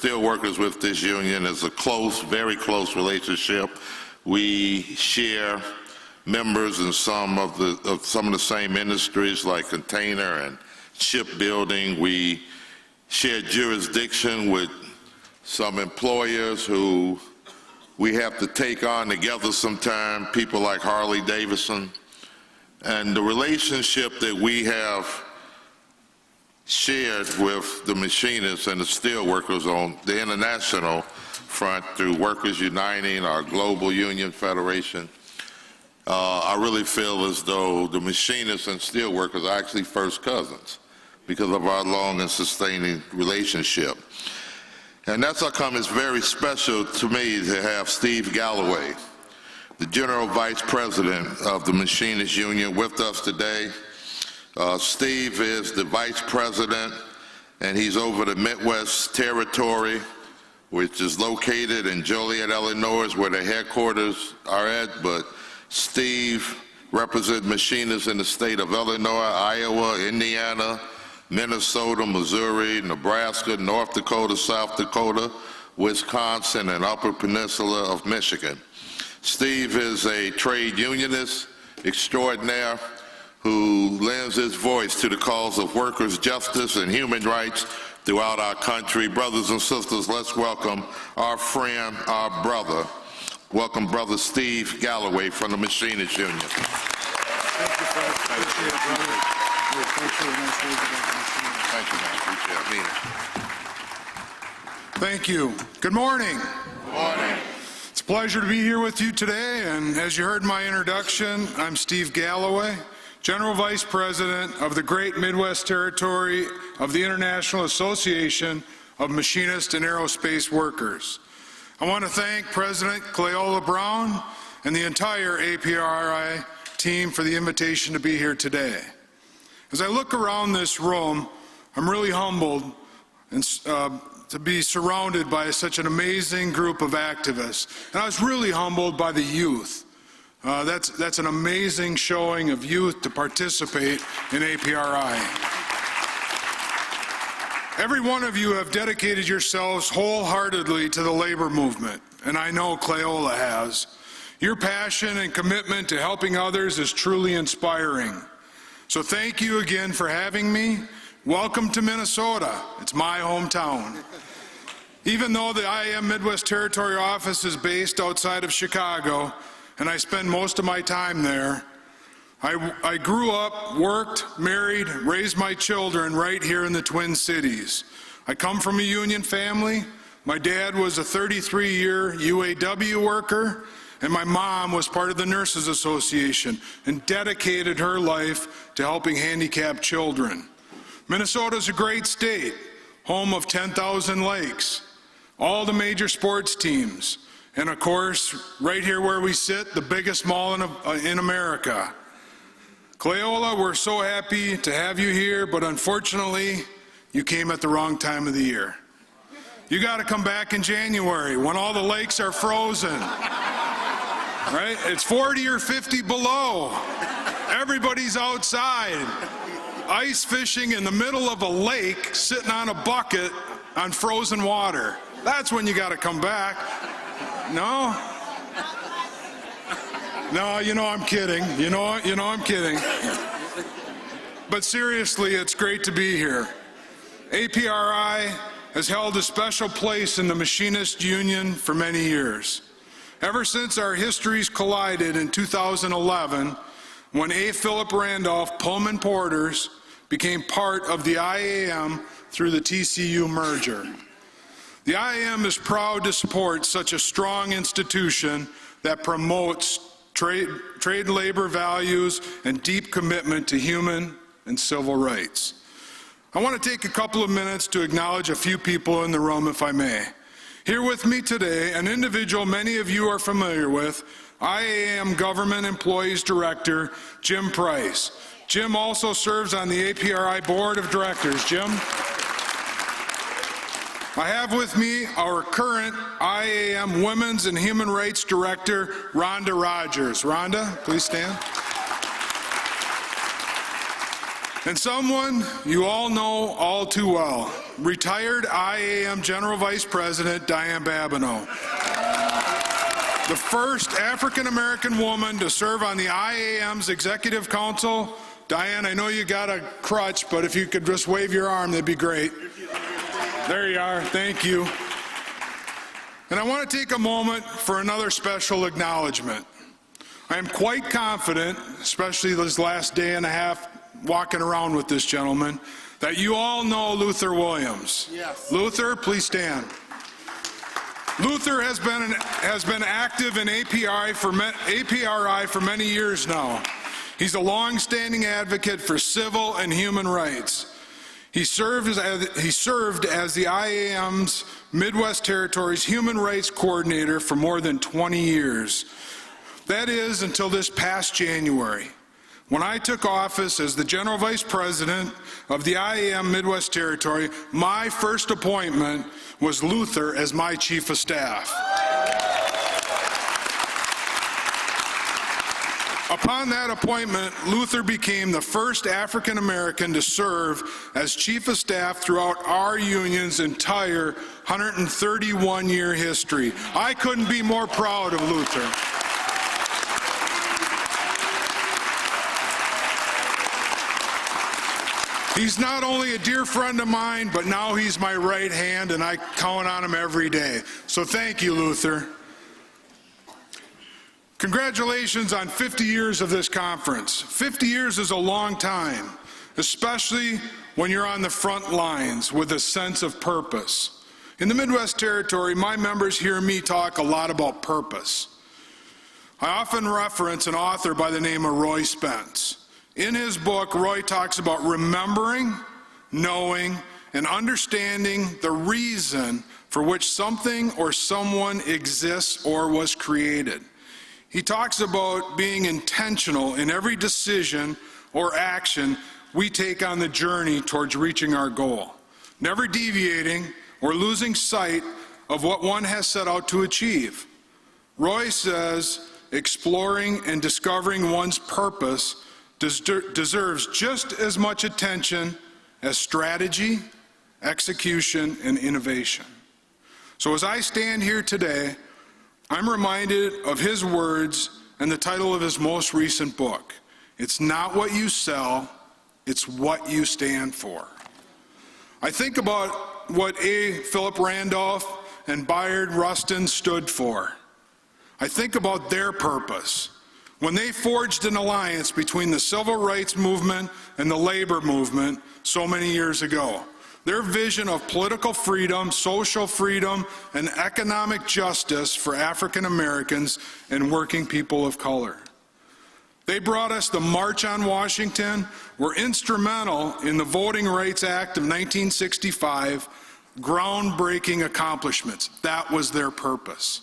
steelworkers with this union is a close, very close relationship. We share members in some of the same industries like container and shipbuilding. We share jurisdiction with some employers who we have to take on together sometime, people like Harley Davidson. And the relationship that we have shared with the machinists and the steelworkers on the international front through Workers Uniting, our global union federation, I really feel as though the machinists and steelworkers are actually first cousins because of our long and sustaining relationship. And that's how come it's very special to me to have Steve Galloway, the General Vice President of the Machinists Union, with us today. Steve is the Vice President, and he's over the Midwest Territory, which is located in Joliet, Illinois, where the headquarters are at, but Steve represents machinists in the state of Illinois, Iowa, Indiana, Minnesota, Missouri, Nebraska, North Dakota, South Dakota, Wisconsin, and Upper Peninsula of Michigan. Steve is a trade unionist extraordinaire who lends his voice to the cause of workers' justice and human rights throughout our country. Brothers and sisters, let's welcome our friend, our brother. Welcome, Brother Steve Galloway from the Machinists Union. Thank you, Fred. Appreciate it, brother. Thank you, man. Appreciate it. Thank you. Good morning. Good morning. It's a pleasure to be here with you today, and as you heard in my introduction, I'm Steve Galloway, General Vice President of the Great Midwest Territory of the International Association of Machinists and Aerospace Workers. I want to thank President Cleola Brown and the entire APRI team for the invitation to be here today. As I look around this room, I'm really humbled to be surrounded by such an amazing group of activists. And I was really humbled by the youth. That's an amazing showing of youth to participate in APRI. Every one of you have dedicated yourselves wholeheartedly to the labor movement, and I know Cleola has. Your passion and commitment to helping others is truly inspiring. So thank you again for having me. Welcome to Minnesota. It's my hometown. Even though the IAM Midwest Territory office is based outside of Chicago, and I spend most of my time there, I grew up, worked, married, raised my children right here in the Twin Cities. I come from a union family. My dad was a 33-year UAW worker, and my mom was part of the Nurses Association and dedicated her life to helping handicapped children. Minnesota's a great state, home of 10,000 lakes, all the major sports teams, and of course, right here where we sit, the biggest mall in America. Cleola, we're so happy to have you here, but unfortunately, you came at the wrong time of the year. You got to come back in January when all the lakes are frozen, right? It's 40 or 50 below. Everybody's outside, ice fishing in the middle of a lake, sitting on a bucket on frozen water. That's when you got to come back. No? No, you know I'm kidding. You know I'm kidding. But seriously, it's great to be here. APRI has held a special place in the Machinist Union for many years. Ever since our histories collided in 2011, when A. Philip Randolph Pullman Porters became part of the IAM through the TCU merger. The IAM is proud to support such a strong institution that promotes trade labor values and deep commitment to human and civil rights. I want to take a couple of minutes to acknowledge a few people in the room, if I may. Here with me today, an individual many of you are familiar with, IAM Government Employees Director, Jim Price. Jim also serves on the APRI Board of Directors. Jim? I have with me our current IAM Women's and Human Rights Director, Rhonda Rogers. Rhonda, please stand. And someone you all know all too well, retired IAM General Vice President Diane Babineau. The first African-American woman to serve on the IAM's Executive Council. Diane, I know you got a crutch, but if you could just wave your arm, that'd be great. There you are. Thank you. And I want to take a moment for another special acknowledgement. I am quite confident, especially this last day and a half walking around with this gentleman, that you all know Luther Williams. Yes. Luther, please stand. Luther has been active in APRI for many years now. He's a long-standing advocate for civil and human rights. He served as the IAM's Midwest Territory's Human Rights Coordinator for more than 20 years. That is until this past January, when I took office as the General Vice President of the IAM Midwest Territory. My first appointment was Luther as my Chief of Staff. Upon that appointment, Luther became the first African American to serve as Chief of Staff throughout our union's entire 131-year history. I couldn't be more proud of Luther. He's not only a dear friend of mine, but now he's my right hand, and I count on him every day. So thank you, Luther. Congratulations on 50 years of this conference. 50 years is a long time, especially when you're on the front lines with a sense of purpose. In the Midwest Territory, my members hear me talk a lot about purpose. I often reference an author by the name of Roy Spence. In his book, Roy talks about remembering, knowing, and understanding the reason for which something or someone exists or was created. He talks about being intentional in every decision or action we take on the journey towards reaching our goal, never deviating or losing sight of what one has set out to achieve. Roy says, exploring and discovering one's purpose deserves just as much attention as strategy, execution, and innovation. So as I stand here today, I'm reminded of his words and the title of his most recent book. It's not what you sell, it's what you stand for. I think about what A. Philip Randolph and Bayard Rustin stood for. I think about their purpose. When they forged an alliance between the civil rights movement and the labor movement so many years ago, their vision of political freedom, social freedom, and economic justice for African Americans and working people of color. They brought us the March on Washington, were instrumental in the Voting Rights Act of 1965, groundbreaking accomplishments. That was their purpose.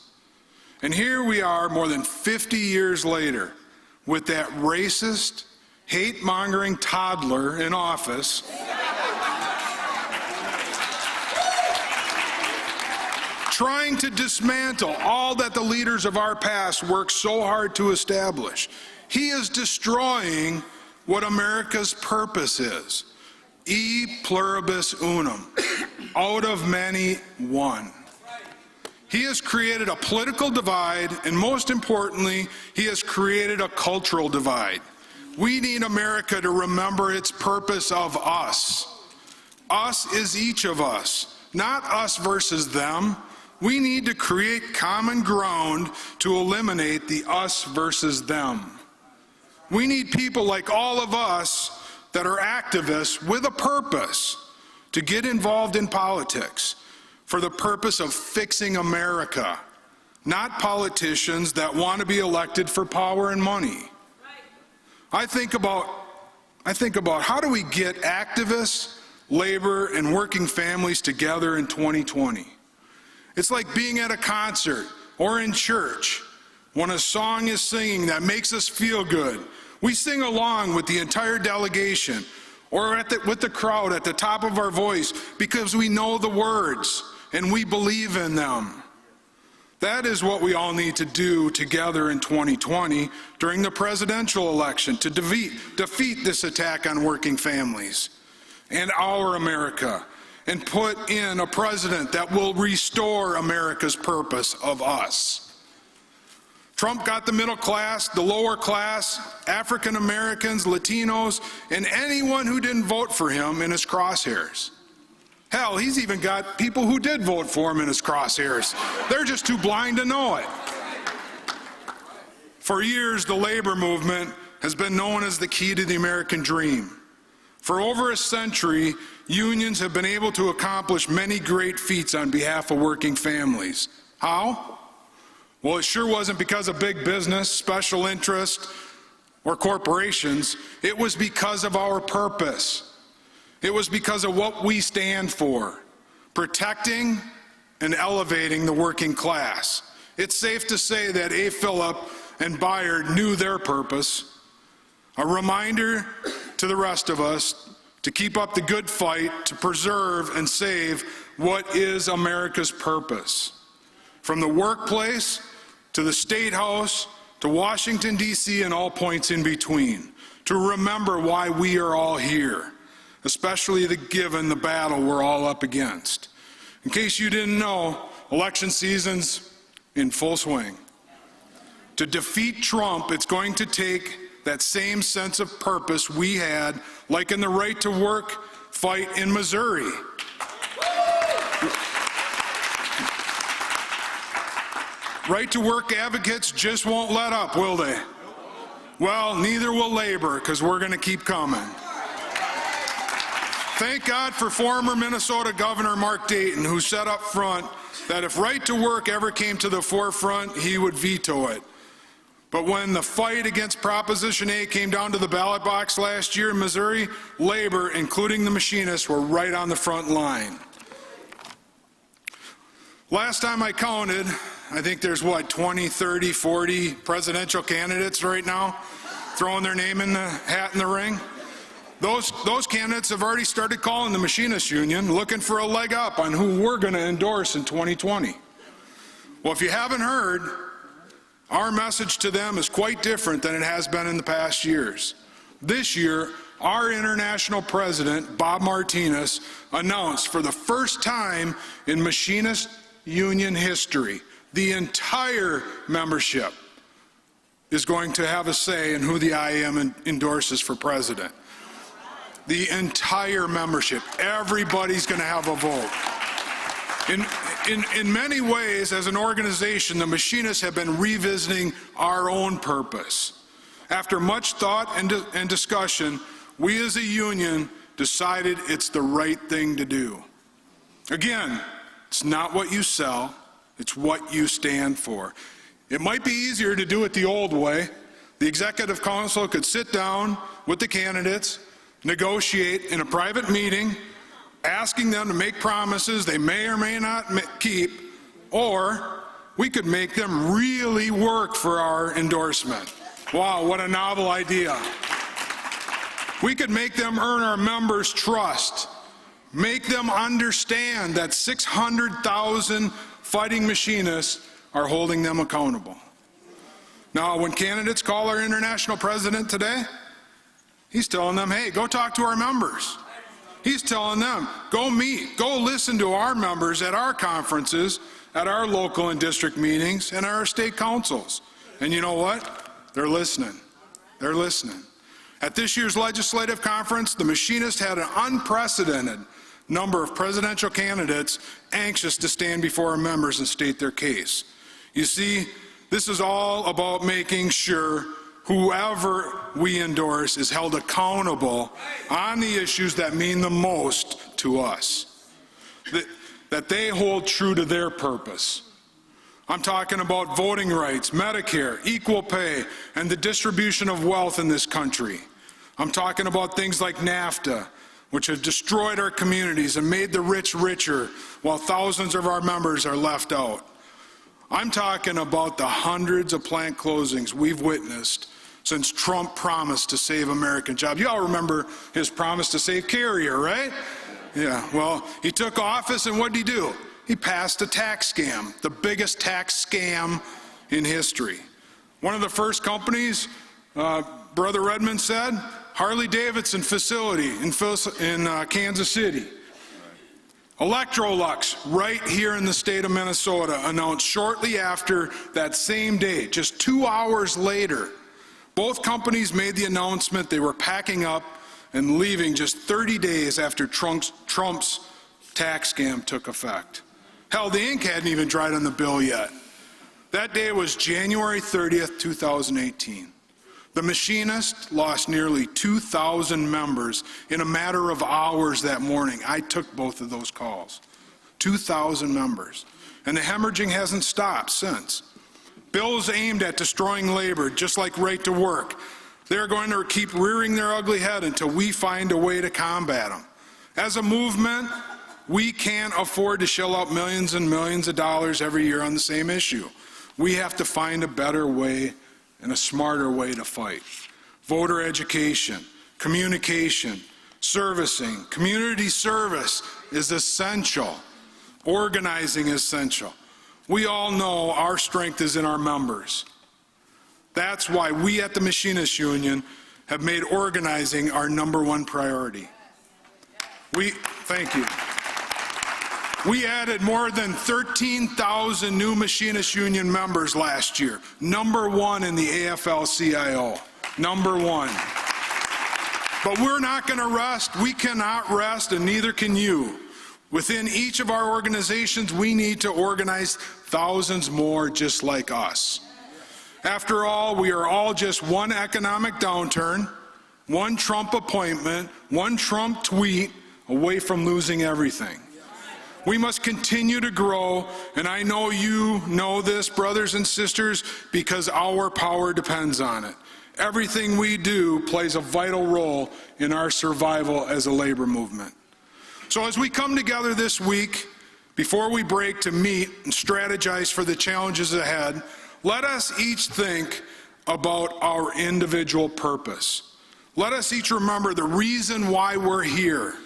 And here we are more than 50 years later with that racist, hate-mongering toddler in office trying to dismantle all that the leaders of our past worked so hard to establish. He is destroying what America's purpose is. E pluribus unum, out of many, one. He has created a political divide, and most importantly, he has created a cultural divide. We need America to remember its purpose of us. Us is each of us, not us versus them. We need to create common ground to eliminate the us versus them. We need people like all of us that are activists with a purpose to get involved in politics for the purpose of fixing America, not politicians that want to be elected for power and money. I think about how do we get activists, labor, and working families together in 2020. It's like being at a concert or in church when a song is singing that makes us feel good. We sing along with the entire delegation or with the crowd at the top of our voice because we know the words and we believe in them. That is what we all need to do together in 2020 during the presidential election to defeat this attack on working families and our America and put in a president that will restore America's purpose of us. Trump got the middle class, the lower class, African Americans, Latinos, and anyone who didn't vote for him in his crosshairs. Hell, he's even got people who did vote for him in his crosshairs. They're just too blind to know it. For years, the labor movement has been known as the key to the American dream. For over a century, unions have been able to accomplish many great feats on behalf of working families. How? Well, it sure wasn't because of big business, special interest, or corporations. It was because of our purpose. It was because of what we stand for, protecting and elevating the working class. It's safe to say that A. Phillip and Bayard knew their purpose. A reminder to the rest of us to keep up the good fight to preserve and save what is America's purpose. From the workplace to the State House to Washington, D.C., and all points in between, to remember why we are all here, especially given the battle we're all up against. In case you didn't know, election season's in full swing. To defeat Trump, it's going to take that same sense of purpose we had, like in the right to work fight in Missouri. Right to work advocates just won't let up, will they? Well, neither will labor, because we're going to keep coming. Thank God for former Minnesota Governor Mark Dayton, who said up front that if right to work ever came to the forefront, he would veto it. But when the fight against Proposition A came down to the ballot box last year in Missouri, labor, including the machinists, were right on the front line. Last time I counted, I think there's 20, 30, 40 presidential candidates right now throwing their name in the hat in the ring. Those candidates have already started calling the Machinists Union, looking for a leg up on who we're going to endorse in 2020. Well, if you haven't heard, our message to them is quite different than it has been in the past years. This year, our international president, Bob Martinez, announced for the first time in Machinist Union history, the entire membership is going to have a say in who the IAM endorses for president. The entire membership, everybody's going to have a vote. In many ways, as an organization, the Machinists have been revisiting our own purpose. After much thought and discussion, we as a union decided it's the right thing to do. Again, it's not what you sell, it's what you stand for. It might be easier to do it the old way. The Executive Council could sit down with the candidates, negotiate in a private meeting, asking them to make promises they may or may not keep, or we could make them really work for our endorsement. Wow, what a novel idea. We could make them earn our members' trust, make them understand that 600,000 fighting machinists are holding them accountable. Now, when candidates call our international president today, he's telling them, hey, go talk to our members. He's telling them, go meet, go listen to our members at our conferences, at our local and district meetings, and our state councils. And you know what? They're listening. They're listening. At this year's legislative conference, the Machinists had an unprecedented number of presidential candidates anxious to stand before our members and state their case. You see, this is all about making sure whoever we endorse is held accountable on the issues that mean the most to us, that they hold true to their purpose. I'm talking about voting rights, Medicare, equal pay, and the distribution of wealth in this country. I'm talking about things like NAFTA, which have destroyed our communities and made the rich richer while thousands of our members are left out. I'm talking about the hundreds of plant closings we've witnessed since Trump promised to save American jobs. You all remember his promise to save Carrier, right? Yeah, well, he took office and what did he do? He passed a tax scam, the biggest tax scam in history. One of the first companies, Brother Redmond said, Harley-Davidson facility in Kansas City. Electrolux, right here in the state of Minnesota, announced shortly after that same day, just 2 hours later, both companies made the announcement they were packing up and leaving just 30 days after Trump's tax scam took effect. Hell, the ink hadn't even dried on the bill yet. That day was January 30th, 2018. The machinist lost nearly 2,000 members in a matter of hours that morning. I took both of those calls. 2,000 members. And the hemorrhaging hasn't stopped since. Bills aimed at destroying labor, just like right to work, they're going to keep rearing their ugly head until we find a way to combat them. As a movement, we can't afford to shell out millions and millions of dollars every year on the same issue. We have to find a better way and a smarter way to fight. Voter education, communication, servicing, community service is essential. Organizing is essential. We all know our strength is in our members. That's why we at the Machinists Union have made organizing our #1 priority. Thank you. We added more than 13,000 new Machinists Union members last year. #1 in the AFL-CIO. #1. But we're not going to rest. We cannot rest, and neither can you. Within each of our organizations, we need to organize thousands more just like us. After all, we are all just one economic downturn, one Trump appointment, one Trump tweet away from losing everything. We must continue to grow, and I know you know this, brothers and sisters, because our power depends on it. Everything we do plays a vital role in our survival as a labor movement. So as we come together this week, before we break to meet and strategize for the challenges ahead, let us each think about our individual purpose. Let us each remember the reason why we're here.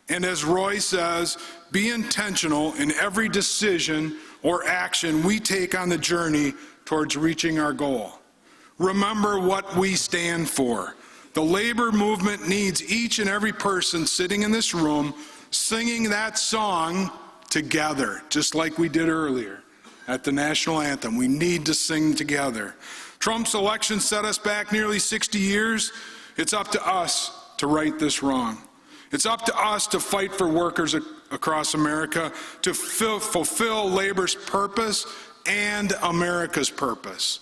And as Roy says, be intentional in every decision or action we take on the journey towards reaching our goal. Remember what we stand for. The labor movement needs each and every person sitting in this room singing that song together, just like we did earlier at the national anthem. We need to sing together. Trump's election set us back nearly 60 years. It's up to us to right this wrong. It's up to us to fight for workers across America, to fulfill labor's purpose and America's purpose.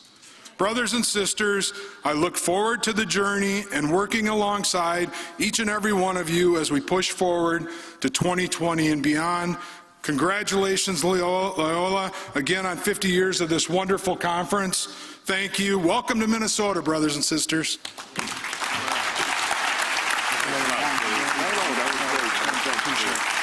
Brothers and sisters, I look forward to the journey and working alongside each and every one of you as we push forward to 2020 and beyond. Congratulations, Loyola, again on 50 years of this wonderful conference. Thank you. Welcome to Minnesota, brothers and sisters. Appreciate it.